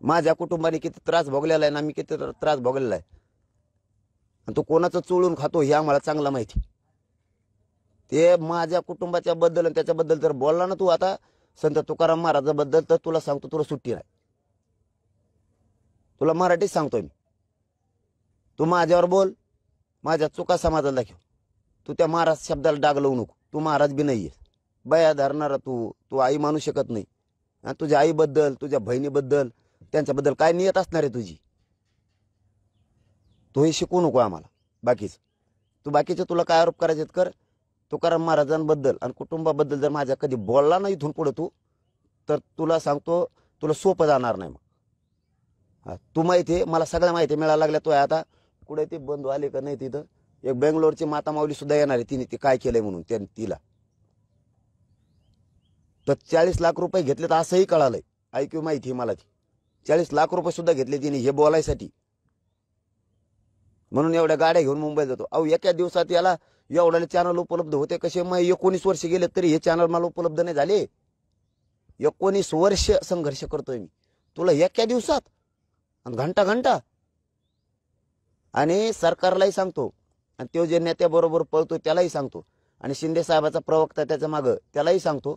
माझ्या कुटुंबाने किती त्रास भोगलेला आहे ना, मी किती त्रास भोगलेला आहे, आणि तो कोणाचं चोळून खातो हे आम्हाला चांगलं माहिती. ते माझ्या कुटुंबाच्या बद्दल आणि त्याच्याबद्दल जर बोलला ना तू आता संत तुकाराम महाराजाबद्दल, तर तुला सांगतो तुला सुट्टी नाही. तुला मराठीच सांगतोय मी. तू माझ्यावर बोल, माझ्या चुका समाजाला दाखव. तू त्या महाराज शब्दाला डाग लावू नको. तू महाराज बी नाहीये, बया धरणारा तू आई मानू शकत नाही. आणि तुझ्या आईबद्दल, तुझ्या बहिणीबद्दल, त्यांच्याबद्दल काय नियत असणार आहे तुझी, तू हे शिकवू नको आम्हाला. तू बाकीचे तुला काय आरोप करायचे कर. तुकाराम महाराजांबद्दल आणि कुटुंबाबद्दल जर माझ्या कधी बोलला नाही इथून पुढे तू, तर तुला सांगतो तुला सोपं जाणार नाही. मग तू माहिती आहे, मला सगळ्या माहिती मिळायला लागल्या. तो आता कुठे ते बंधू आले का नाही तिथं, एक बेंगलोरची माता माऊली सुद्धा येणार आहे. तिने ते काय केलंय म्हणून तिला तर 40 लाख रुपये घेतले, तर असंही कळालंय. ऐकू माहिती मला ती 40 लाख रुपये सुद्धा घेतले तिने हे बोलायसाठी. म्हणून एवढ्या गाड्या घेऊन मुंबईत जातो. अहो एका दिवसात याला एवढ्याला चॅनल उपलब्ध होते कसे? मग 19 वर्ष गेले तरी हे चॅनल मला उपलब्ध नाही झाले. 19 वर्ष संघर्ष करतोय मी, तुला एका दिवसात घंटा घंटा. आणि सरकारलाही सांगतो, आणि तो जे नेत्याबरोबर पळतो त्यालाही सांगतो, आणि शिंदे साहेबाचा प्रवक्ता त्याच्या मागं त्यालाही सांगतो,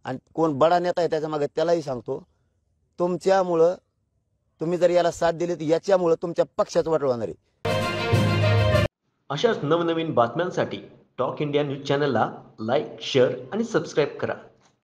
आणि कोण बडा नेता आहे त्याच्या मागे त्यालाही सांगतो, तुमच्यामुळं तुम्ही जर याला साथ दिली तर याच्यामुळं तुमच्या पक्षात वाटळ होणार आहे. अशाच नवनवीन बातम्यांसाठी टॉक इंडिया न्यूज चॅनलला लाईक, शेअर आणि सबस्क्राईब करा.